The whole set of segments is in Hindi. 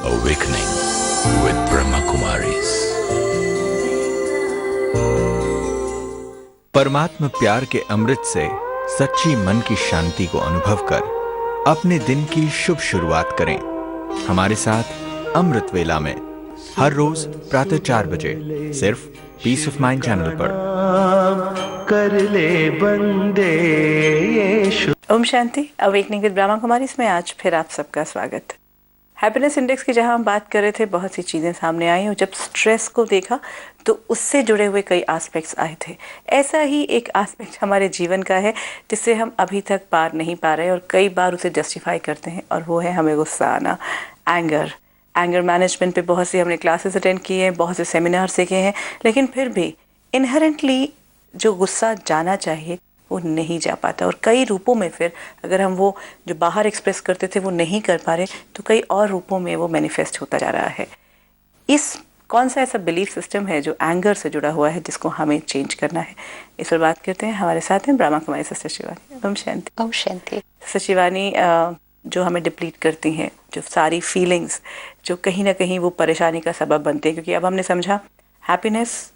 Awakening with Brahma Kumaris. परमात्मा प्यार के अमृत से सच्ची मन की शांति को अनुभव कर अपने दिन की शुभ शुरुआत करें। हमारे साथ अमृत वेला में हर रोज प्रातः 4 बजे सिर्फ पीस ऑफ माइंड चैनल पर। कर ले बंदे यीशु। ओम शांति। अवेकनिंग विद ब्रह्मा कुमारी में आज फिर आप सबका स्वागत। हैप्पीनेस इंडेक्स की जहां हम बात कर रहे थे, बहुत सी चीज़ें सामने आई और जब स्ट्रेस को देखा तो उससे जुड़े हुए कई एस्पेक्ट्स आए थे। ऐसा ही एक एस्पेक्ट हमारे जीवन का है जिससे हम अभी तक पार नहीं पा रहे और कई बार उसे जस्टिफाई करते हैं, और वो है हमें गुस्सा आना, एंगर मैनेजमेंट पे बहुत सी हमने क्लासेस अटेंड किए हैं, बहुत से सेमिनार सीखे हैं, लेकिन फिर भी इनहेरेंटली जो गुस्सा जाना चाहिए वो नहीं जा पाता। और कई रूपों में फिर अगर हम वो जो बाहर एक्सप्रेस करते थे वो नहीं कर पा रहे तो कई और रूपों में वो मैनिफेस्ट होता जा रहा है। इस कौन सा ऐसा बिलीफ सिस्टम है जो एंगर से जुड़ा हुआ है जिसको हमें चेंज करना है, इस पर बात करते हैं। हमारे साथ हैं ब्रह्मा कुमारी सिस्टर शिवानी। ओम शांति। ओम शांति। सिस्टर शिवानी जो हमें डिप्लीट करती हैं, जो सारी फीलिंग्स जो कहीं ना कहीं वो परेशानी का सबब बनते हैं, क्योंकि अब हमने समझा हैप्पीनेस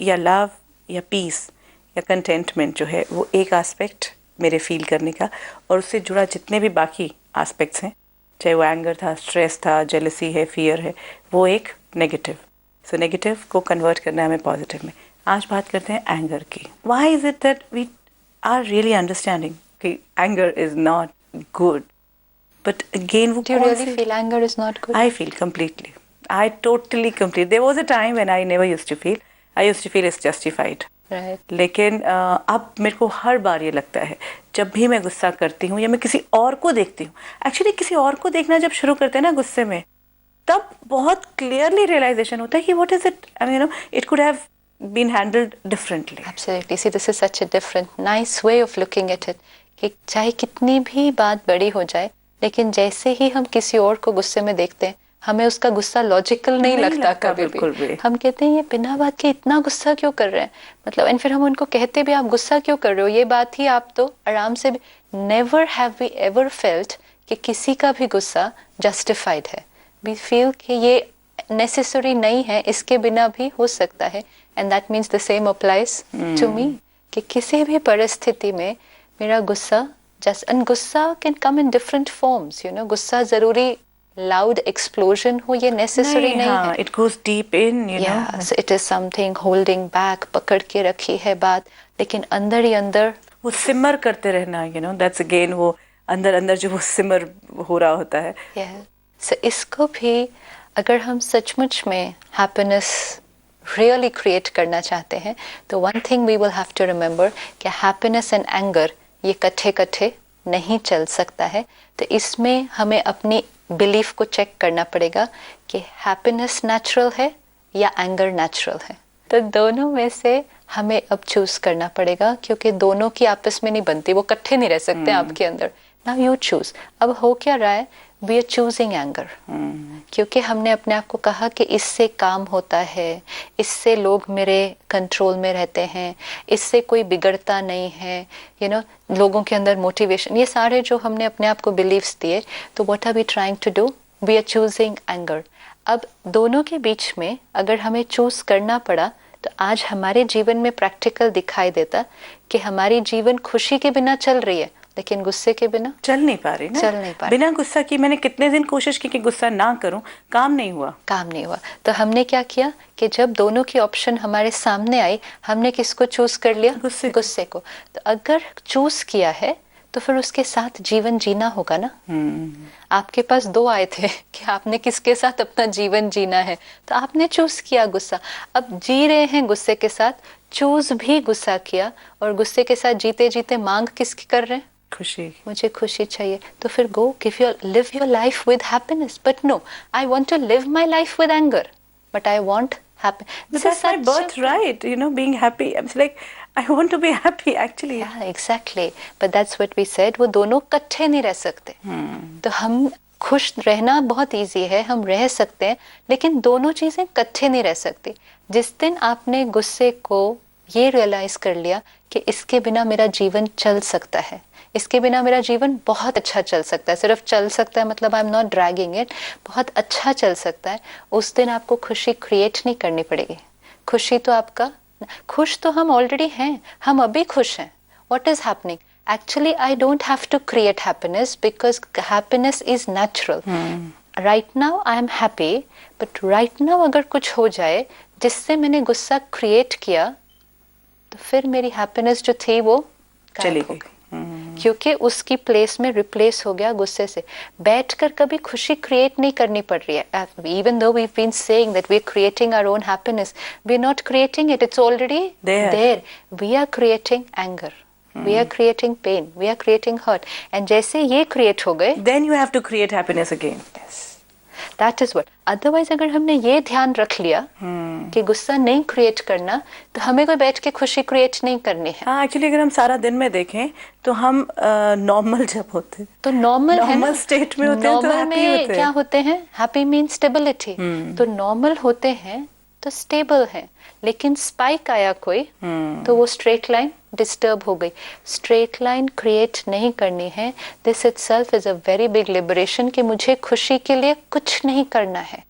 या लव या पीस या कंटेंटमेंट जो है वो एक एस्पेक्ट मेरे फील करने का, और उससे जुड़ा जितने भी बाकी एस्पेक्ट्स हैं, चाहे वो एंगर था, स्ट्रेस था, जेलसी है, फियर है, वो एक नेगेटिव। सो नेगेटिव को कन्वर्ट करना है हमें पॉजिटिव में। आज बात करते हैं एंगर की। Why is it that we are really understanding कि anger is not good, but again वो Do you really feel anger is not good? I feel completely. I totally complete. There was a time when I never used to feel. I used to feel it's justified. Right. लेकिन अब मेरे को हर बार ये लगता है जब भी मैं गुस्सा करती हूँ या मैं किसी और को देखती हूँ, एक्चुअली किसी और को देखना जब शुरू करते हैं ना गुस्से में, तब बहुत क्लियरली रियलाइजेशन होता है कि what is it, I mean it could have been handled differently. Absolutely. See, this is such a different, nice way of looking at it. कि चाहे कितनी भी बात बड़ी हो जाए, लेकिन जैसे ही हम किसी और को गुस्से में देखते हैं, हमें उसका गुस्सा लॉजिकल नहीं लगता कभी भी। हम कहते हैं ये बिना बात के इतना गुस्सा क्यों कर रहे हैं, मतलब एंड फिर हम उनको कहते भी आप गुस्सा क्यों कर रहे हो, ये बात ही आप तो आराम से। Never have we ever felt कि किसी का भी गुस्सा जस्टिफाइड है। वी फील कि ये नेसेसरी नहीं है, इसके बिना भी हो सकता है। And that means the same applies to me कि किसी भी परिस्थिति में मेरा गुस्सा एंड गुस्सा can come in different forms, you know. गुस्सा जरूरी लाउड एक्सप्लोजन हो ये नेसेसरी नहीं है। It goes deep in, you know, so it is something holding back, पकड़ के रखी है बात, लेकिन अंदर ही अंदर वो सिमर करते रहना, यू नो, दैट्स अगेन वो अंदर अंदर जो वो सिमर हो रहा होता है। सो इसको भी अगर हम सचमुच में हैप्पीनेस रियली क्रिएट करना चाहते हैं तो one thing we will have to remember कि हैप्पीनेस एंड एंगर ये कट्ठे नहीं चल सकता है। तो इसमें हमें अपनी बिलीफ को चेक करना पड़ेगा कि हैप्पीनेस नेचुरल है या एंगर नेचुरल है। तो दोनों में से हमें अब चूज करना पड़ेगा, क्योंकि दोनों की आपस में नहीं बनती, वो इकट्ठे नहीं रह सकते आपके अंदर। Now you choose. अब हो क्या रहा है, वी आर चूजिंग एंगर, क्योंकि हमने अपने आप को कहा कि इससे काम होता है, इससे लोग मेरे कंट्रोल में रहते हैं, इससे कोई बिगड़ता नहीं है, यू नो, लोगों के अंदर मोटिवेशन, ये सारे जो हमने अपने आप को बिलीव्स दिए। तो what are we trying to do, we are choosing anger. अब दोनों के बीच में अगर हमें चूज करना पड़ा तो आज हमारे जीवन में प्रैक्टिकल दिखाई देता कि हमारी जीवन खुशी के बिना चल रही है, लेकिन गुस्से के बिना चल नहीं पा रही ना। चल नहीं पा रही। बिना गुस्सा की मैंने कितने दिन कोशिश की कि गुस्सा ना करूं, काम नहीं हुआ। तो हमने क्या किया कि जब दोनों की ऑप्शन हमारे सामने आई, हमने किसको चूज कर लिया, गुस्से को। तो अगर चूज किया है तो फिर उसके साथ जीवन जीना होगा ना। आपके पास दो आए थे कि आपने किसके साथ अपना जीवन जीना है, तो आपने चूज किया गुस्सा। अब जी रहे हैं गुस्से के साथ, चूज भी गुस्सा किया, और गुस्से के साथ जीते जीते मांग किसकी कर रहे हैं, खुशी। मुझे खुशी चाहिए। तो फिर go live your life with happiness, but no, I want to live my life with anger, but I want happiness. That's my birthright, you know, being happy. I'm like, I want to be happy actually. Yeah, exactly. But that's what we said. वो दोनों इकट्ठे नहीं रह सकते। तो हम खुश रहना बहुत इजी है, हम रह सकते हैं, लेकिन दोनों चीजें इकट्ठे नहीं रह सकती। जिस दिन आपने गुस्से को ये रियलाइज कर लिया कि इसके बिना मेरा जीवन चल सकता है, इसके बिना मेरा जीवन बहुत अच्छा चल सकता है, सिर्फ चल सकता है मतलब आई एम नॉट ड्रैगिंग इट, बहुत अच्छा चल सकता है, उस दिन आपको खुशी क्रिएट नहीं करनी पड़ेगी। खुशी तो आपका, खुश तो हम ऑलरेडी हैं, हम अभी खुश हैं। What is happening? Actually I don't have to create happiness because happiness is natural. Right now I am happy, but right now अगर कुछ हो जाए जिससे मैंने गुस्सा क्रिएट किया, तो फिर मेरी हैप्पीनेस जो थी वो चली गायब हो गई। गई, क्योंकि उसकी प्लेस में रिप्लेस हो गया गुस्से से। बैठकर कभी खुशी क्रिएट नहीं करनी पड़ रही है। Even though we been saying that we are creating our own happiness, we are not creating it, it's already there. We are creating anger, we are creating pain, we are creating hurt, and जैसे ये क्रिएट हो गए, then you have to create happiness again. That is what. Otherwise अगर हमने ये ध्यान रख लिया कि गुस्सा नहीं क्रिएट करना, तो हमें कोई बैठ के खुशी क्रिएट नहीं करनी है। हाँ, एक्चुअली अगर हम सारा दिन में देखें तो हम नॉर्मल जब होते तो नॉर्मल है ना, नॉर्मल स्टेट में होते हैं तो नॉर्मल हैप्पी में होते क्या हैं। होते हैं? Happy mean stability. तो नॉर्मल होते हैं तो स्टेबल है, लेकिन स्पाइक आया कोई तो वो स्ट्रेट लाइन डिस्टर्ब हो गई। स्ट्रेट लाइन क्रिएट नहीं करनी है। This itself is a very big liberation कि मुझे खुशी के लिए कुछ नहीं करना है।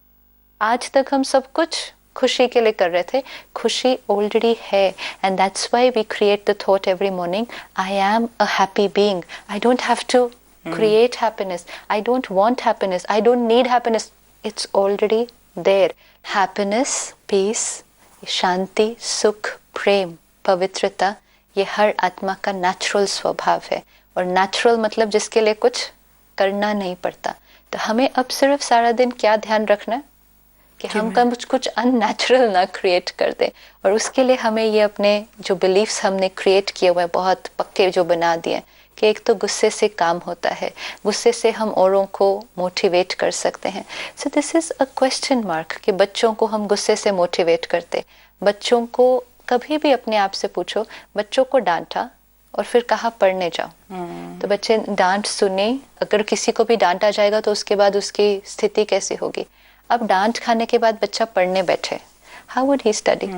आज तक हम सब कुछ खुशी के लिए कर रहे थे, खुशी ऑलरेडी है, and that's why we create the thought every morning, I am a happy being, I don't have to create happiness, I don't want happiness, I don't need happiness, it's already there. Happiness, peace, शांति, सुख, प्रेम, पवित्रता, ये हर आत्मा का नेचुरल स्वभाव है। और नेचुरल मतलब जिसके लिए कुछ करना नहीं पड़ता। तो हमें अब सिर्फ सारा दिन क्या ध्यान रखना है कि हम कुछ अननेचुरल ना क्रिएट कर दें। और उसके लिए हमें ये अपने जो बिलीफ्स हमने क्रिएट किए हुए हैं, बहुत पक्के जो बना दिए, कि एक तो गुस्से से काम होता है, गुस्से से हम औरों को मोटिवेट कर सकते हैं। So this is a question mark कि बच्चों को हम गुस्से से मोटिवेट करते। बच्चों को कभी भी अपने आप से पूछो, बच्चों को डांटा और फिर कहा पढ़ने जाओ, तो बच्चे डांट सुने। अगर किसी को भी डांटा जाएगा तो उसके बाद उसकी स्थिति कैसी होगी? अब डांट खाने के बाद बच्चा पढ़ने बैठे, how would he study?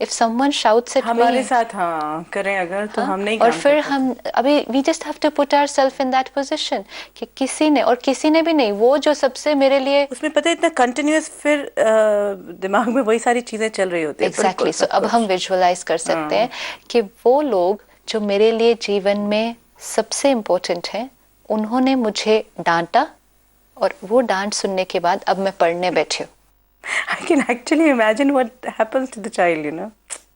If someone shouts at हमारे साथ हाँ करें अगर तो हम नहीं और काम फिर कर हम अभी we just have to put ourself in that position कि किसी ने भी नहीं, वो जो सबसे मेरे लिए उसमें पता है इतना कंटिन्यूअस, फिर दिमाग में वही सारी चीजें चल रही होती है। एग्जैक्टली। सो अब हम विजुअलाइज कर सकते हैं कि वो लोग जो मेरे लिए जीवन में सबसे इम्पोर्टेंट हैं, उन्होंने मुझे डांटा और वो डांट सुनने के बाद अब मैं पढ़ने बैठी हूँ। I can actually imagine what happens to the child, you know.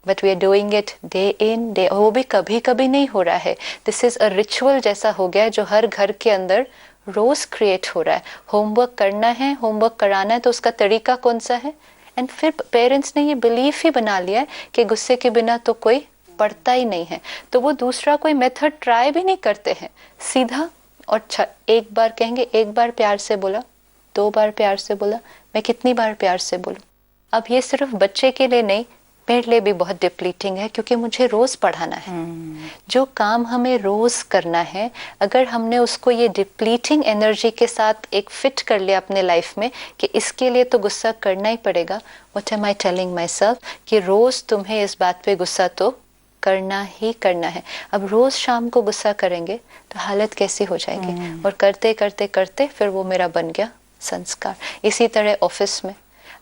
But we are doing it day in day, वो भी कभी कभी नहीं हो रहा है। दिस इज अ रिचुअल जैसा हो गया है जो हर घर के अंदर रोज क्रिएट हो रहा है। होमवर्क करना है, होमवर्क कराना है, तो उसका तरीका कौन सा है? एंड फिर पेरेंट्स ने ये बिलीफ ही बना लिया है कि गुस्से के बिना तो कोई पढ़ता ही नहीं है, तो वो दूसरा कोई मेथड ट्राई भी नहीं करते हैं। सीधा और एक बार कहेंगे, एक बार प्यार से बोला, 2 बार प्यार से बोला, मैं कितनी बार प्यार से बोलूं? अब ये सिर्फ बच्चे के लिए नहीं, मेरे लिए भी बहुत डिप्लीटिंग है, क्योंकि मुझे रोज पढ़ाना है। जो काम हमें रोज करना है, अगर हमने उसको ये डिप्लीटिंग एनर्जी के साथ एक फिट कर लिया अपने लाइफ में कि इसके लिए तो गुस्सा करना ही पड़ेगा, what am I telling my self कि रोज तुम्हें इस बात पे गुस्सा तो करना ही करना है। अब रोज शाम को गुस्सा करेंगे तो हालत कैसी हो जाएगी? और करते करते करते फिर वो मेरा बन गया संस्कार। इसी तरह ऑफिस में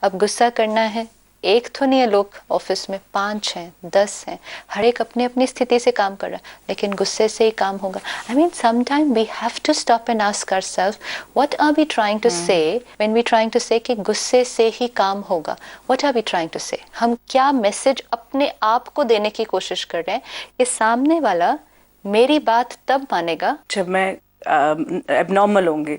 अब गुस्सा करना है, एक तो नहीं है लोग ऑफिस में, 5 हैं, 10 हैं, हर एक अपनी अपनी स्थिति से काम कर रहा है, लेकिन गुस्से से ही काम होगा। I mean sometime we have to stop and ask ourself, what are we trying to say when we trying to say कि गुस्से से ही काम होगा? What are we trying to say? हम क्या मैसेज अपने आप को देने की कोशिश कर रहे हैं कि सामने वाला मेरी बात तब मानेगा जब मैं एबनॉर्मल होंगी,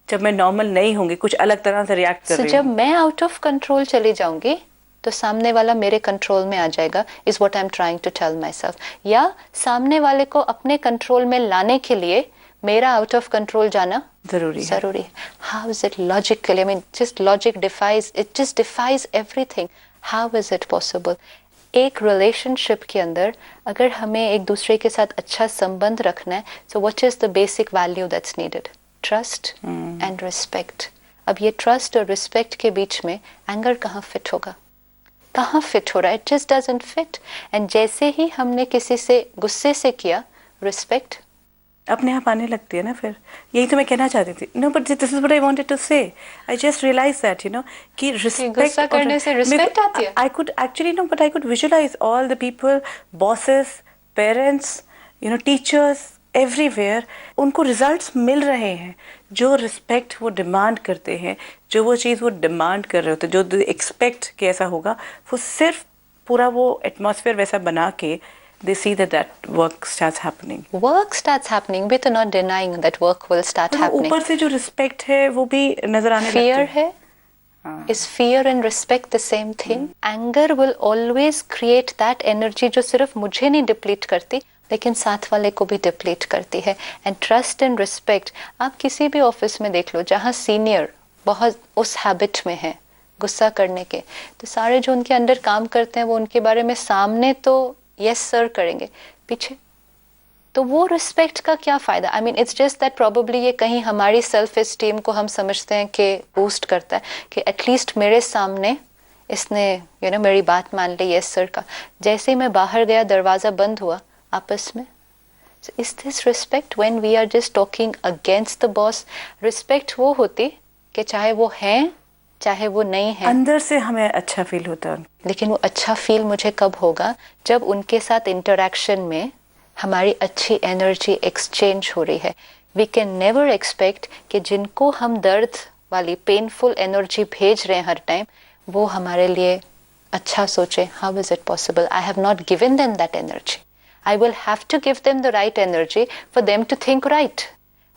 जब मैं नॉर्मल नहीं होंगी, कुछ अलग तरह से रिएक्ट कर रही जब मैं आउट ऑफ कंट्रोल चली जाऊंगी तो सामने वाला मेरे कंट्रोल में आ जाएगा, is what I am trying to tell myself. या सामने वाले को अपने कंट्रोल में लाने के लिए मेरा आउट ऑफ कंट्रोल जाना जरूरी है। How is it logically? I mean just logic defies, it just defies everything. How is it possible? एक रिलेशनशिप के अंदर अगर हमें एक दूसरे के साथ अच्छा संबंध रखना है, so what is the basic value that's needed? Trust and respect. अब ये ट्रस्ट और रिस्पेक्ट के बीच में एंगर कहाँ फिट होगा? कहाँ फिट हो रहा है? It just doesn't fit. And जैसे ही हमने किसी से गुस्से से किया, रिस्पेक्ट अपने आप आने लगती है ना फिर। यही तो मैं कहना चाहती थी। No but this is what I wanted to say. I just realise that कि रिस्पेक्ट, गुस्सा करने से रिस्पेक्ट आती है। I could actually no but I could visualise all the people, bosses, parents, teachers, everywhere, उनको रिजल्ट्स मिल रहे हैं। जो रिस्पेक्ट वो डिमांड करते हैं, जो वो चीज़ वो डिमांड कर रहे होते हैं, जो एक्सपेक्ट कि ऐसा होगा, वो सिर्फ पूरा वो एटमॉस्फेयर वैसा बना के they see that work starts happening. Work starts happening. We're not denying that work will start happening. ऊपर से जो रिस्पेक्ट है वो भी नजर आने लगती Fear है. Is fear and respect the same thing? Anger will always create that energy जो सिर्फ मुझे नहीं डिप्लीट करती, लेकिन साथ वाले को भी डिप्लीट करती है. And trust and respect, आप किसी भी ऑफिस में देख लो जहाँ सीनियर बहुत उस हैबिट में है गुस्सा करने के, तो सारे जो उनके अंडर काम करते हैं वो उनके बारे में सामने तो यस सर करेंगे, पीछे तो वो रिस्पेक्ट का क्या फायदा? I mean it's just that probably ये कहीं हमारी सेल्फ एस्टीम को हम समझते हैं कि बूस्ट करता है कि एटलीस्ट मेरे सामने इसने मेरी बात मान ली यस सर का। जैसे ही मैं बाहर गया दरवाजा बंद हुआ आपस में। So is this respect when we are just talking against the boss? Respect वो होती कि चाहे वो हैं चाहे वो नहीं है, अंदर से हमें अच्छा फील होता है। लेकिन वो अच्छा फील मुझे कब होगा? जब उनके साथ इंटरेक्शन में हमारी अच्छी एनर्जी एक्सचेंज हो रही है। वी कैन नेवर एक्सपेक्ट कि जिनको हम दर्द वाली पेनफुल एनर्जी भेज रहे हैं हर टाइम, वो हमारे लिए अच्छा सोचे। How is it possible? I have not given them that energy. I will have to give them the right energy for them to think right.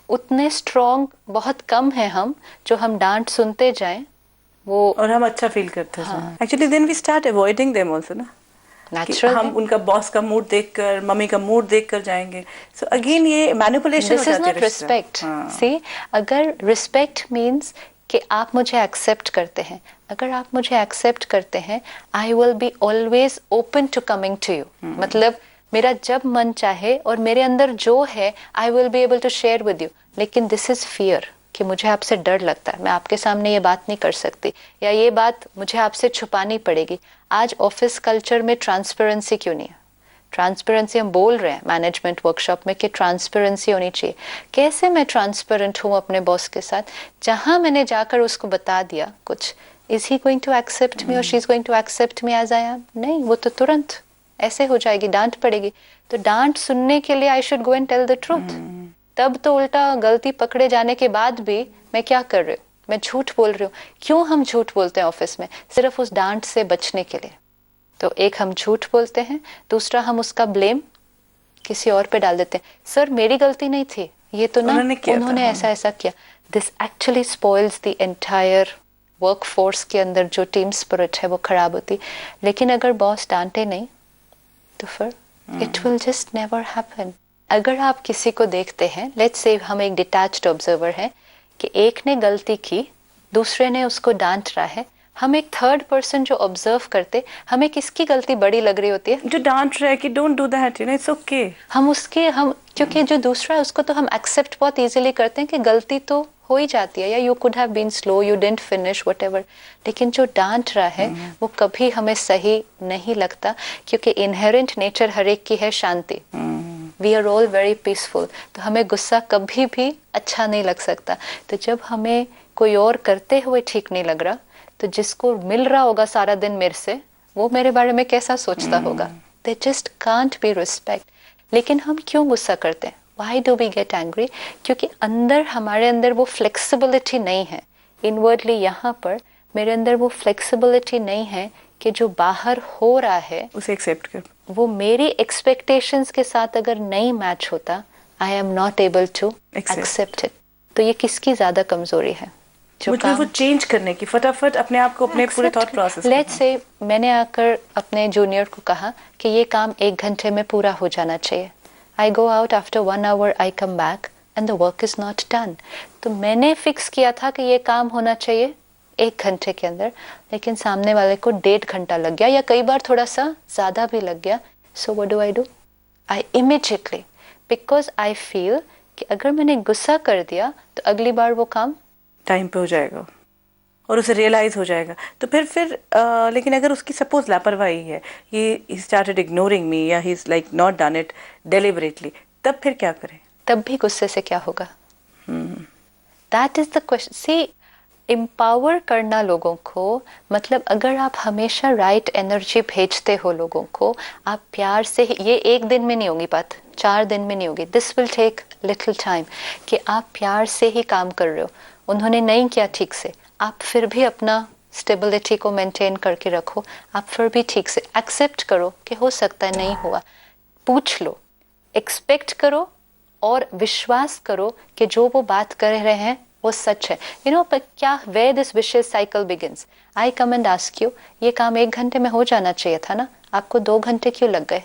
उतने स्ट्रॉन्ग बहुत कम है हम, जो हम डांट सुनते जाएं वो और हम अच्छा फील करते हैं। Actually then we start avoiding them also ना। नेचुरल हम उनका बॉस का मूड देखकर, मम्मी का मूड देखकर जाएंगे। सो अगेन ये मैनिपुलेशन हो दिस इज जाती है। Not respect. सी, अगर रिस्पेक्ट मीन्स कि आप मुझे एक्सेप्ट करते हैं, अगर आप मुझे एक्सेप्ट करते हैं, I will be always open to coming to you. मतलब मेरा जब मन चाहे और मेरे अंदर जो है I will be able to share with you. लेकिन दिस इज फियर कि मुझे आपसे डर लगता है, मैं आपके सामने ये बात नहीं कर सकती, या ये बात मुझे आपसे छुपानी पड़ेगी। आज ऑफिस कल्चर में ट्रांसपेरेंसी क्यों नहीं है? ट्रांसपेरेंसी हम बोल रहे हैं मैनेजमेंट वर्कशॉप में कि ट्रांसपेरेंसी होनी चाहिए। कैसे मैं ट्रांसपेरेंट हूँ अपने बॉस के साथ? जहाँ मैंने जाकर उसको बता दिया कुछ, is he going to accept me और she is going to accept me as I am? नहीं, वो तो तुरंत ऐसे हो जाएगी, डांट पड़ेगी। तो डांट सुनने के लिए I should go and tell the truth. तब तो उल्टा गलती पकड़े जाने के बाद भी मैं क्या कर रही हूँ? मैं झूठ बोल रही हूँ। क्यों हम झूठ बोलते हैं ऑफिस में? सिर्फ उस डांट से बचने के लिए। तो एक हम झूठ बोलते हैं, दूसरा हम उसका ब्लेम किसी और पे डाल देते हैं। सर मेरी गलती नहीं थी, ये तो ना उन्होंने ऐसा ऐसा किया। This actually spoils the entire work force के अंदर जो टीम स्पिरिट है वो खराब होती। लेकिन अगर बॉस डांटे नहीं तो फिर it will just never happen. अगर आप किसी को देखते हैं, लेट्स से हम एक डिटैच्ड ऑब्जर्वर हैं कि एक ने गलती की, दूसरे ने उसको डांट रहा है, हम एक थर्ड पर्सन जो ऑब्जर्व करते, हमें किसकी गलती बड़ी लग रही होती है? जो डांट रहा है कि don't do that, it's okay. हम क्योंकि जो दूसरा है उसको तो हम एक्सेप्ट बहुत इजीली करते हैं कि गलती तो हो ही जाती है, या you could have been slow, you didn't finish, whatever. लेकिन जो डांट रहा है वो कभी हमें सही नहीं लगता, क्योंकि इनहेरेंट नेचर हर एक की है शांति। We are all very peaceful. तो हमें गुस्सा कभी भी अच्छा नहीं लग सकता। तो जब हमें कोई और करते हुए ठीक नहीं लग रहा, तो जिसको मिल रहा होगा सारा दिन मेरे से, वो मेरे बारे में कैसा सोचता होगा? They just can't be respect. लेकिन हम क्यों गुस्सा करते हैं? Why do we get angry? क्योंकि हमारे अंदर वो फ्लेक्सिबिलिटी नहीं है। इनवर्डली यहाँ पर मेरे अंदर वो फ्लेक्सिबिलिटी नहीं है कि जो बाहर हो रहा है उसे एक्सेप्ट कर, वो मेरी एक्सपेक्टेशंस के साथ अगर नहीं मैच होता, I am not able to accept it. तो ये किसकी ज्यादा कमजोरी है? मुझे वो चेंज करने की, फटाफट अपने आप को अपने पूरे थॉट प्रोसेस। लेट्स से मैंने आकर अपने जूनियर को कहा कि ये काम 1 घंटे में पूरा हो जाना चाहिए। I go out after 1 hour, I come back and the work is not done. तो मैंने फिक्स किया था कि ये काम होना चाहिए 1 घंटे के अंदर, लेकिन सामने वाले को 1.5 घंटा लग गया, या कई बार थोड़ा सा ज्यादा भी लग गया। So what do? I immediately, because I feel कि अगर मैंने गुस्सा कर दिया तो अगली बार वो काम टाइम पे हो जाएगा और उसे रियलाइज हो जाएगा। तो फिर लेकिन अगर उसकी सपोज लापरवाही है, ही स्टार्टेड इग्नोरिंग मी, या he is like not done it deliberately, तब फिर क्या करें? तब भी गुस्से से क्या होगा? That is the question. See, empower करना लोगों को, मतलब अगर आप हमेशा राइट एनर्जी भेजते हो लोगों को, आप प्यार से ये एक दिन में नहीं होगी बात, 4 दिन में नहीं होगी. This will take little time. कि आप प्यार से ही काम कर रहे हो, उन्होंने नहीं किया ठीक से, आप फिर भी अपना स्टेबिलिटी को मेंटेन करके रखो. आप फिर भी ठीक से एक्सेप्ट करो कि हो सकता है नहीं हुआ. पूछ लो, एक्सपेक्ट करो और विश्वास करो कि जो वो बात कर रहे हैं वो सच है. यू नो, पर क्या where this vicious cycle begins. I come and ask you, ये काम 1 घंटे में हो जाना चाहिए था ना, आपको 2 घंटे क्यों लग गए?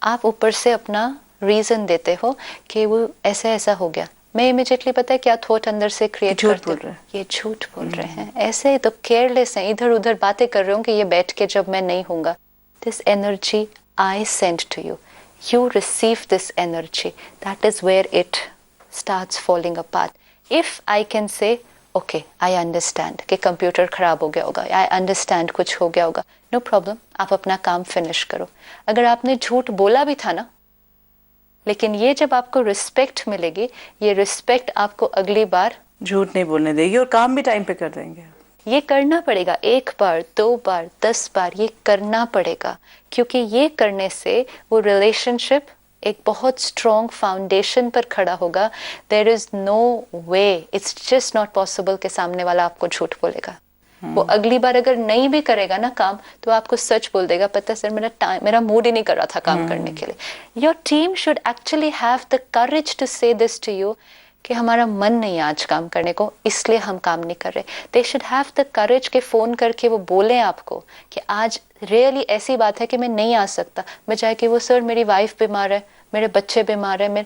आप ऊपर से अपना रीजन देते हो कि वो ऐसा ऐसा हो गया. मैं इमीडिएटली पता है क्या थॉट अंदर से क्रिएट करते हैं, ये झूठ बोल रहे हैं, ऐसे तो केयरलेस हैं, इधर उधर बातें कर रहे हो कि ये बैठ के जब मैं नहीं हूँगा. This energy I send to you, you receive this energy. That is where it starts falling apart. If I can say, okay, I understand कि कंप्यूटर खराब हो गया होगा, I understand कुछ हो गया होगा, no problem, आप अपना काम फिनिश करो. अगर आपने झूठ बोला भी था ना, लेकिन ये जब आपको रिस्पेक्ट मिलेगी, ये रिस्पेक्ट आपको अगली बार झूठ नहीं बोलने देगी और काम भी टाइम पे कर देंगे. ये करना पड़ेगा. 1 बार 2 बार 10 बार ये करना पड़ेगा, क्योंकि ये करने से वो रिलेशनशिप एक बहुत स्ट्रॉन्ग फाउंडेशन पर खड़ा होगा. There is no way, it's just not possible कि सामने वाला आपको झूठ बोलेगा. वो अगली बार अगर नहीं भी करेगा ना काम, तो आपको सच बोल देगा, पता सर मेरा मूड ही नहीं कर रहा था काम करने के लिए. Your team should actually have the courage to say this to you कि हमारा मन नहीं है आज काम करने को, इसलिए हम काम नहीं कर रहे. दे शुड हैव द करेज के फोन करके वो बोले आपको कि आज रियली ऐसी बात है कि मैं नहीं आ सकता, बजाय कि वो सर मेरी वाइफ बीमार है, मेरे बच्चे बीमार है.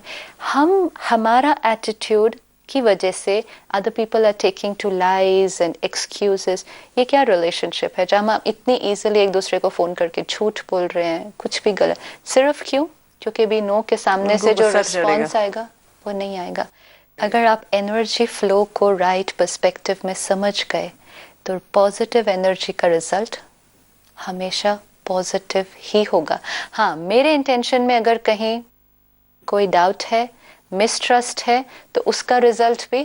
हमारा एटीट्यूड की वजह से other people are taking to lies and excuses. ये क्या रिलेशनशिप है जहाँ हम इतनी ईजिली एक दूसरे को फोन करके झूठ बोल रहे हैं, कुछ भी गलत, सिर्फ क्यों? क्योंकि भी नो के सामने से जो रिस्पॉन्स आएगा वो नहीं आएगा. अगर आप एनर्जी फ्लो को राइट पर्सपेक्टिव में समझ गए, तो पॉजिटिव एनर्जी का रिजल्ट हमेशा पॉजिटिव ही होगा. हाँ, मेरे इंटेंशन में अगर कहीं कोई डाउट है, मिसट्रस्ट है, तो उसका रिजल्ट भी,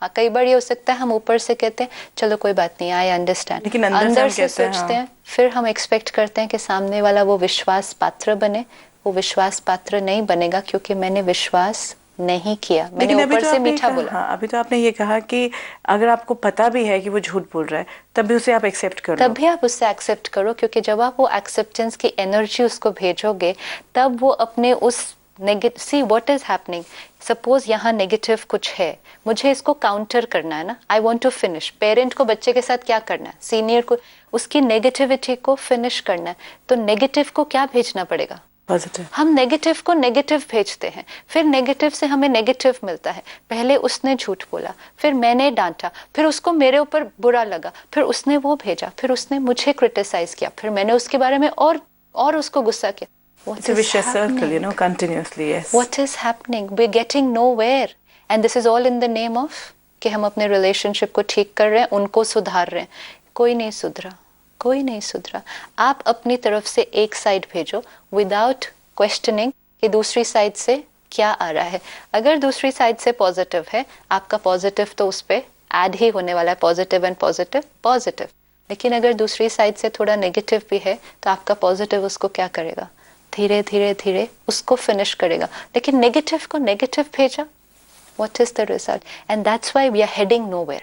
हाँ, कई बार ये हो सकता है हम ऊपर से कहते हैं चलो कोई बात नहीं, आई अंडरस्टैंड, लेकिन अंदर से सोचते हैं, फिर हम एक्सपेक्ट करते हैं कि सामने वाला वो विश्वास पात्र बने. वो विश्वास पात्र नहीं बनेगा, क्योंकि मैंने विश्वास नहीं किया, मैंने ऊपर से मीठा बोला. हाँ, अभी तो आपने ये कहा कि अगर आपको पता भी है कि वो झूठ बोल रहा है, तब भी उसे आप एक्सेप्ट करो. तब भी आप उससे एक्सेप्ट करो, क्योंकि जब आप वो एक्सेप्टेंस की एनर्जी उसको भेजोगे, तब वो अपने उस negative, see what is happening, suppose यहाँ नेगेटिव कुछ है, मुझे इसको काउंटर करना है ना, I want to finish. Parent को बच्चे के साथ क्या करना है, सीनियर को उसकी नेगेटिविटी को फिनिश करना है, तो नेगेटिव को क्या भेजना पड़ेगा? पॉजिटिव. हम नेगेटिव को नेगेटिव भेजते हैं, फिर नेगेटिव से हमें नेगेटिव मिलता है. पहले उसने झूठ बोला, फिर मैंने डांटा, फिर उसको मेरे ऊपर बुरा लगा, फिर उसने वो भेजा, फिर उसने मुझे क्रिटिसाइज किया, फिर मैंने उसके बारे में और उसको गुस्सा किया. It's a vicious circle, you know, continuously. Yes. What is happening? We're getting nowhere, and this is all in the name of कि हम अपने रिलेशनशिप को ठीक कर रहे हैं, उनको सुधार रहे हैं. कोई नहीं सुधरा, कोई नहीं सुधरा. आप अपनी तरफ से एक साइड भेजो विदाउट क्वेश्चनिंग कि दूसरी साइड से क्या आ रहा है. अगर दूसरी साइड से पॉजिटिव है, आपका पॉजिटिव तो उस पर ऐड ही होने वाला है, पॉजिटिव एंड पॉजिटिव पॉजिटिव. लेकिन अगर दूसरी साइड से थोड़ा नेगेटिव भी है, तो आपका पॉजिटिव उसको क्या करेगा? धीरे धीरे धीरे उसको फिनिश करेगा. लेकिन नेगेटिव को नेगेटिव भेजा, what is the result? And that's why we are heading nowhere.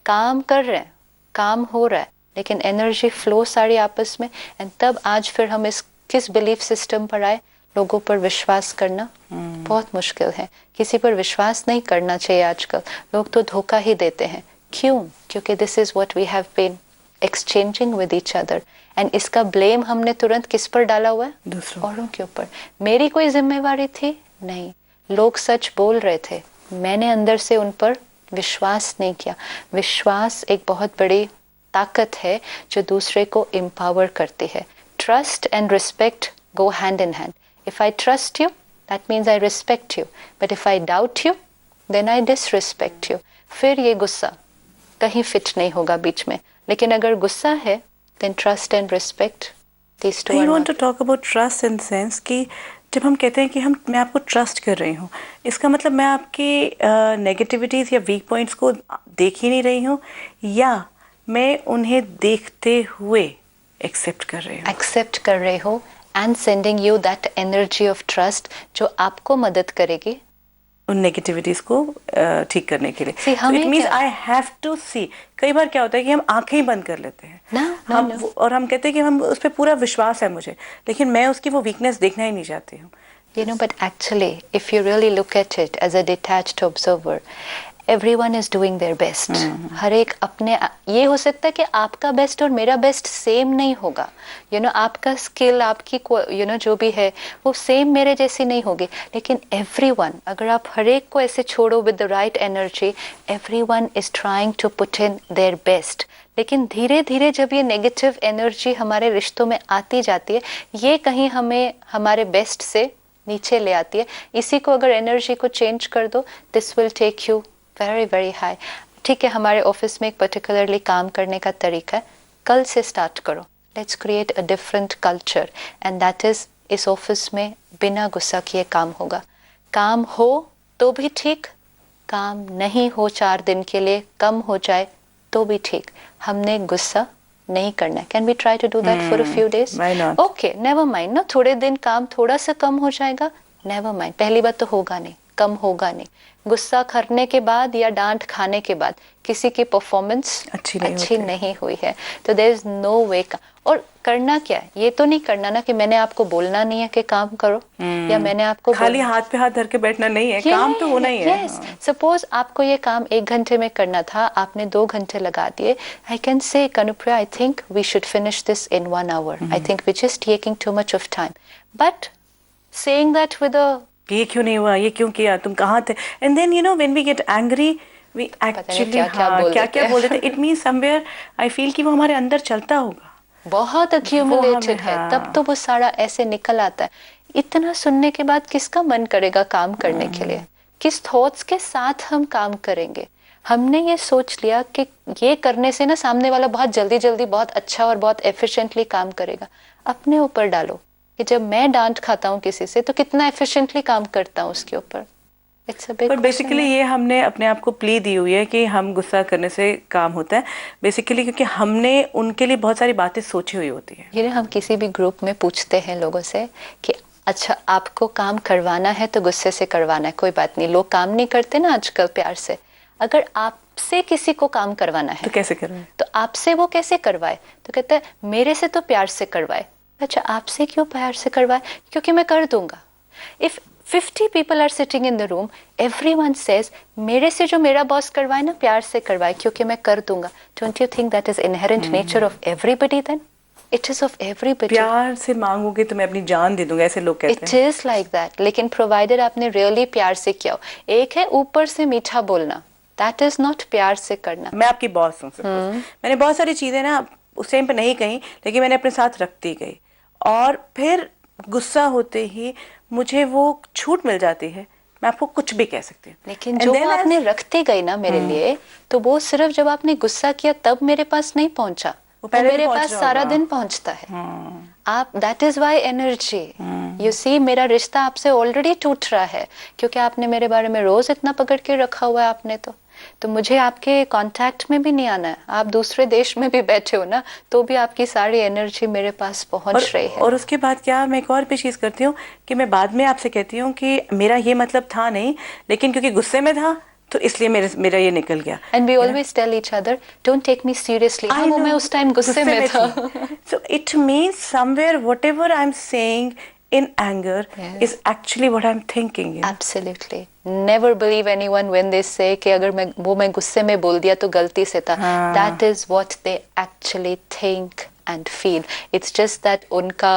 काम कर रहे हैं, काम हो रहा है, लेकिन एनर्जी फ्लो सारी आपस में. एंड तब आज फिर हम इस किस बिलीफ सिस्टम पर आए? लोगों पर विश्वास करना बहुत मुश्किल है. किसी पर विश्वास नहीं करना चाहिए आजकल. लोग तो धोखा ही देते हैं. क्यों? क्योंकि this is what we have been exchanging with each other. And इसका ब्लेम हमने तुरंत किस पर डाला हुआ है? औरों के ऊपर. मेरी कोई जिम्मेवारी थी? नहीं. लोग सच बोल रहे थे, मैंने अंदर से उन पर विश्वास नहीं किया. विश्वास एक बहुत बड़ी ताकत है जो दूसरे को एम्पावर करती है. Trust and respect go hand in hand. If I trust you, that means I respect you, but if I doubt you, then I disrespect you. फिर ये गुस्सा कहीं फिट नहीं होगा बीच में. लेकिन अगर गुस्सा है, then trust and respect, these two I are want not. to talk about trust in sense कि जब हम कहते हैं कि मैं आपको ट्रस्ट कर रही हूँ, इसका मतलब मैं आपके नेगेटिविटीज़ या वीक पॉइंट्स को देख ही नहीं रही हूँ, या मैं उन्हें देखते हुए एक्सेप्ट कर रही हूँ? एक्सेप्ट कर रहे हो and sending you that energy of trust जो आपको मदद करेगी उन नेगेटिविटीज को ठीक करने के लिए। See, हमें इट मीन्स क्या- आई हैव टू सी। कई बार क्या होता है कि हम आंखें ही बंद कर लेते हैं और हम कहते हैं कि हम उस पर पूरा विश्वास है मुझे, लेकिन मैं उसकी वो वीकनेस देखना ही नहीं चाहती हूँ। You know, but actually, if you really look at it as a detached observer, everyone is doing their best. हर एक अपने, ये हो सकता है कि आपका बेस्ट और मेरा बेस्ट सेम नहीं होगा। आपका स्किल, आपकी जो भी है वो सेम मेरे जैसी नहीं होगी, लेकिन everyone, अगर आप हर एक को ऐसे छोड़ो with the right energy, everyone is trying to put in their best. लेकिन धीरे धीरे जब ये नेगेटिव एनर्जी हमारे रिश्तों में आती जाती है, ये कहीं हमें हमारे बेस्ट से नीचे ले आती है। इसी को अगर एनर्जी को चेंज कर दो, this will take you very very high. ठीक है, हमारे ऑफिस में एक पर्टिकुलरली काम करने का तरीका है, कल से स्टार्ट करो, let's create a different culture, and that is इस ऑफिस में बिना गुस्सा किए काम होगा। काम हो तो भी ठीक, काम नहीं हो 4 दिन के लिए, कम हो जाए तो भी ठीक, हमने गुस्सा नहीं करना है। Can we try to do that for a few days? Why not? Okay, never mind ना, थोड़े दिन काम थोड़ा सा कम हो जाएगा, नेवर माइंड। पहली बात तो होगा नहीं, कम होगा नहीं। गुस्सा करने के बाद या डांट खाने के बाद किसी की परफॉर्मेंस अच्छी नहीं हुई है, तो देयर इज नो वे। और करना क्या है, ये तो नहीं करना ना कि मैंने आपको बोलना नहीं है कि काम करो, या मैंने आपको खाली हाथ पे हाथ धर के बैठना नहीं है, काम तो होना ही है। सपोज आपको ये काम 1 घंटे में करना था, आपने 2 घंटे लगा दिए, I can say Kanupriya, I think we should finish this in 1 hour, I think we just taking too much of time. But saying that with a ये क्यों नहीं हुआ, ये क्यों किया, तुम कहाँ थे, and then when we get angry we actually क्या बोल देते, it means somewhere I feel कि वो हमारे अंदर चलता होगा, बहुत अक्यूमुलेटेड है, तब तो वो सारा ऐसे निकल आता है। इतना सुनने के बाद किसका मन करेगा काम करने के लिए? किस थॉट्स के साथ हम काम करेंगे? हमने ये सोच लिया कि ये करने से ना सामने वाला बहुत जल्दी जल्दी बहुत अच्छा और बहुत एफिशिएंटली काम करेगा। अपने ऊपर डालो कि जब मैं डांट खाता हूँ किसी से तो कितना एफिशिएंटली काम करता हूँ उसके ऊपर। पर बेसिकली ये हमने अपने आप को प्ली दी हुई है कि हम गुस्सा करने से काम होता है, बेसिकली क्योंकि हमने उनके लिए बहुत सारी बातें सोची हुई होती है। ये हम किसी भी ग्रुप में पूछते हैं लोगों से कि अच्छा आपको काम करवाना है तो गुस्से से करवाना है, कोई बात नहीं, लोग काम नहीं करते ना आजकल प्यार से। अगर आपसे किसी को काम करवाना है तो कैसे करवाए, तो आपसे वो कैसे करवाए? तो कहते हैं मेरे से तो प्यार से करवाए। अच्छा, आपसे क्यों प्यार से करवाए? क्योंकि मैं कर दूंगा। If 50 people are sitting in the room, everyone says मेरे से जो मेरा बॉस करवाए ना प्यार से करवाए क्योंकि मैं कर दूंगा। Don't you think that is inherent nature of everybody then? It is of everybody. प्यार से मांगोगे तो मैं अपनी जान दे दूंगा, ऐसे लोग कहते It हैं। is like that. लेकिन प्रोवाइडेड आपने रियली प्यार से किया हो। एक है ऊपर से मीठा बोलना, that is not प्यार से करना। मैं आपकी बॉस हूँ, मैंने बहुत सारी चीजें ना उस टाइम पे नहीं कही, लेकिन मैंने अपने साथ रखती गई, और फिर गुस्सा होते ही मुझे वो छूट मिल जाती है, मैं आपको कुछ भी कह सकती हूँ। लेकिन जो आपने रखती गई ना मेरे लिए, तो वो सिर्फ जब आपने गुस्सा किया तब मेरे पास नहीं पहुंचा, वो मेरे पास सारा दिन पहुंचता है। आप, that is why energy, you see, मेरा रिश्ता आपसे ऑलरेडी टूट रहा है क्योंकि आपने मेरे बारे में रोज इतना पकड़ के रखा हुआ है आपने, तो मुझे आपके कांटेक्ट में भी नहीं आना है। आप दूसरे देश में भी बैठे हो ना, तो भी आपकी सारी एनर्जी मेरे पास पहुंच रही है। और उसके बाद क्या, मैं एक और भी चीज करती हूँ कि मैं बाद में आपसे कहती हूँ कि मेरा ये मतलब था नहीं, लेकिन क्योंकि गुस्से में था तो इसलिए मेरा ये निकल गया। And we always tell each other don't take me seriously. वो मैं उस टाइम गुस्से में था। So it means somewhere whatever I am saying in anger is actually what I'm thinking. Absolutely. Never believe anyone when they say कि अगर मैं गुस्से में बोल दिया तो गलती से था। That is what they actually think and feel. It's just that उनका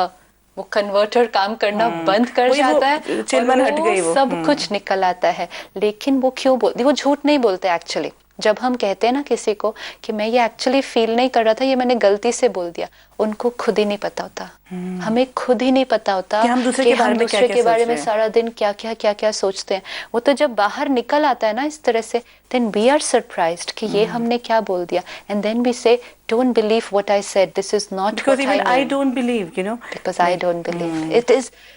वो कन्वर्टर काम करना बंद कर जाता है, चिलमन हट गई, वो सब कुछ निकल आता है। लेकिन वो क्यों बोलते, वो झूठ नहीं बोलते एक्चुअली। जब हम कहते हैं ना किसी को कि मैं ये एक्चुअली फील नहीं कर रहा था, ये मैंने गलती से बोल दिया, उनको खुद ही नहीं पता होता, हमें खुद ही नहीं पता होता कि हम दूसरे के बारे में सारा दिन क्या क्या सोचते हैं। वो तो जब बाहर निकल आता है ना इस तरह से, then we are surprised कि ये हमने क्या बोल दिया, and then we say don't believe what I said, this is not Because what even I I mean. don't believe, you know. Because I don't believe.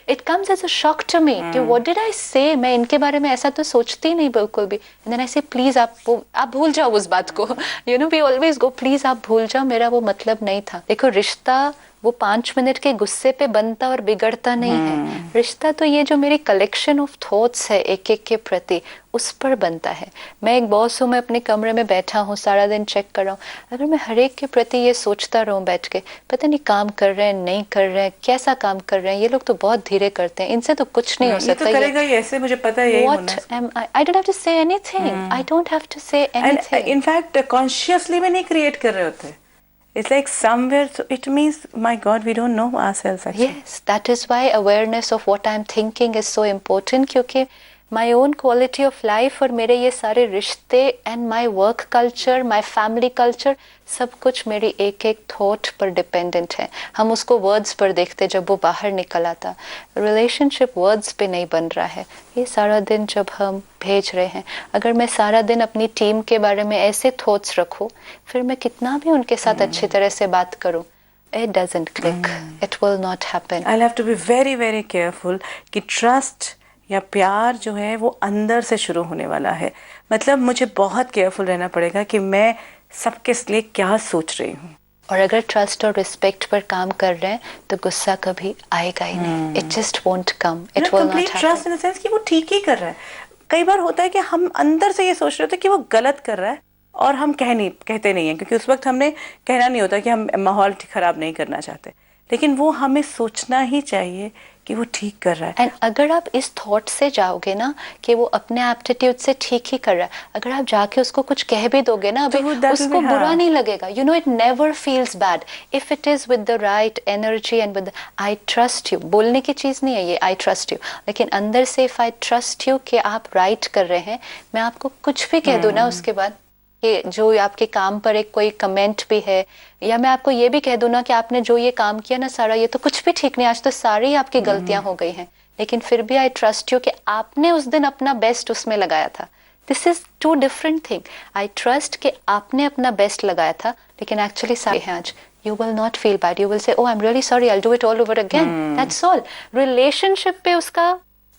It comes as a shock to me कि what did I say, मैं इनके बारे में ऐसा तो सोचती नहीं बिल्कुल भी, and then I say please आप भूल जाओ उस बात को. You know, we always go please आप भूल जाओ, मेरा वो मतलब नहीं था. देखो रिश्ता वो 5 मिनट के गुस्से पे बनता और बिगड़ता नहीं है. रिश्ता तो ये जो मेरी कलेक्शन ऑफ थॉट्स है एक एक के प्रति, उस पर बनता है. मैं एक बॉस हूँ, मैं अपने कमरे में बैठा हूँ, सारा दिन चेक कर रहा हूँ. अगर मैं हर एक के प्रति ये सोचता रहूँ बैठ के, पता नहीं काम कर रहे हैं नहीं कर रहे हैं, कैसा काम कर रहे हैं, ये लोग तो बहुत धीरे करते हैं, इनसे तो कुछ नहीं हो सकता. ये तो करेगा ही ऐसे, मुझे पता है यही होना है. What am I? I don't have to say anything. I don't have to say anything. And in fact consciously में नहीं क्रिएट कर रहे होते. It's like somewhere, so it means, my God, we don't know ourselves actually. Yes, that is why awareness of what I'm thinking is so important, क्योंकि my own quality of life और मेरे ये सारे रिश्ते and my work culture, my family culture, सब कुछ मेरी एक एक थॉट पर डिपेंडेंट है. हम उसको वर्ड्स पर देखते जब वो बाहर निकल आता. रिलेशनशिप वर्ड्स पे नहीं बन रहा है. ये सारा दिन जब हम भेज रहे हैं, अगर मैं सारा दिन अपनी टीम के बारे में ऐसे थॉट्स रखूं, फिर मैं कितना भी उनके साथ अच्छी तरह से बात करूं, it doesn't click. It will not happen. I'll have to be very very careful कि ट्रस्ट या प्यार जो है वो अंदर से शुरू होने वाला है. मतलब मुझे बहुत केयरफुल रहना पड़ेगा कि मैं सबके लिए क्या सोच रही हूँ. और अगर ट्रस्ट और रिस्पेक्ट पर काम कर रहे हैं तो गुस्सा कभी आएगा ही नहीं. It just won't come, it will not happen. Trust in the sense कि वो ठीक ही कर रहा है. कई बार होता है कि हम अंदर से ये सोच रहे होते हैं कि वो गलत कर रहा है और हम कहते नहीं हैं, क्योंकि उस वक्त हमने कहना नहीं होता कि हम माहौल खराब नहीं करना चाहते, लेकिन वो हमें सोचना ही चाहिए कि वो ठीक कर रहा है. एंड अगर आप इस थॉट से जाओगे ना कि वो अपने एप्टीट्यूड से ठीक ही कर रहा है, अगर आप जाके उसको कुछ कह भी दोगे ना अभी, उसको बुरा नहीं लगेगा. You know, it never feels bad if it is with the right energy and with I trust you. बोलने की चीज नहीं है ये आई ट्रस्ट यू, लेकिन अंदर से इफ आई ट्रस्ट यू कि आप राइट कर रहे हैं, मैं आपको कुछ भी कह दूं ना उसके बाद कि जो आपके काम पर एक कोई कमेंट भी है, या मैं आपको ये भी कह दूं ना कि आपने जो ये काम किया ना सारा, ये तो कुछ भी ठीक नहीं, आज तो सारी आपकी गलतियां हो गई हैं, लेकिन फिर भी आई ट्रस्ट यू कि आपने उस दिन अपना बेस्ट उसमें लगाया था. This is two different thing. I trust कि आपने अपना बेस्ट लगाया था, लेकिन एक्चुअली सारे हैं आज. You will not feel bad. You will say, "Oh, I'm really sorry. I'll do it all over again." That's all. Relationship पे उसका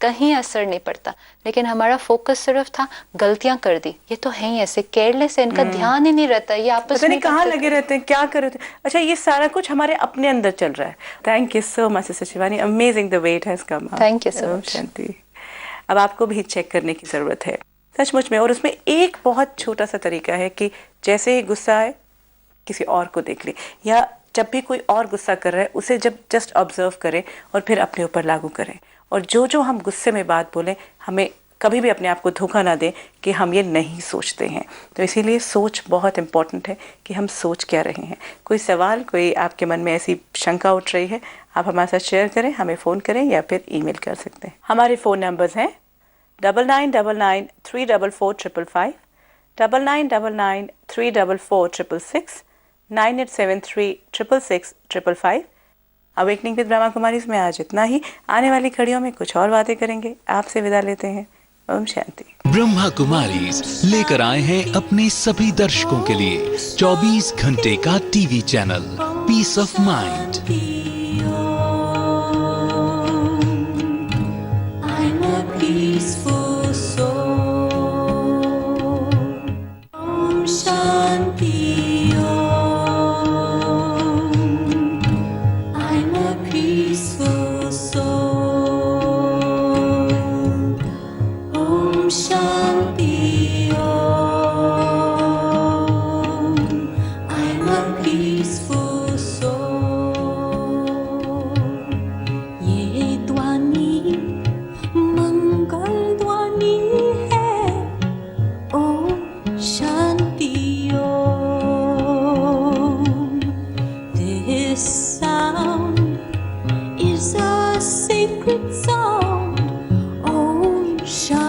कहीं असर नहीं पड़ता, लेकिन हमारा फोकस सिर्फ था गलतियां कर दी. ये तो है ही ऐसे केयरलेस है, इनका ध्यान ही नहीं रहता, ये आपस में कहाँ लगे रहते हैं, क्या कर रहे थे. अच्छा, ये सारा कुछ हमारे अपने अंदर चल रहा है. Thank you so much sister Shivani. Amazing the way it has come. Thank you so much. शांति, अब आपको भी चेक करने की जरूरत है सचमुच में. और उसमें एक बहुत छोटा सा तरीका है कि जैसे ही गुस्सा आए किसी और को देख ले, या जब भी कोई और गुस्सा कर रहा है उसे जब जस्ट ऑब्जर्व करें और फिर अपने ऊपर लागू करें. और जो हम गुस्से में बात बोलें, हमें कभी भी अपने आप को धोखा ना दें कि हम ये नहीं सोचते हैं. तो इसीलिए सोच बहुत इम्पोर्टेंट है कि हम सोच क्या रहे हैं. कोई सवाल, कोई आपके मन में ऐसी शंका उठ रही है, आप हमारे साथ शेयर करें, हमें फ़ोन करें या फिर ईमेल कर सकते हैं. हमारे फ़ोन नंबर्स हैं 9999344555, 9999344666, 9873666555. अवेकनिंग विद ब्रह्मा कुमारीज में आज इतना ही. आने वाली कड़ियों में कुछ और बातें करेंगे. आपसे विदा लेते हैं. ओम शांति. ब्रह्मा कुमारीज लेकर आए हैं अपने सभी दर्शकों के लिए 24 घंटे का TV channel peace of mind. Sacred song, Om Shanti.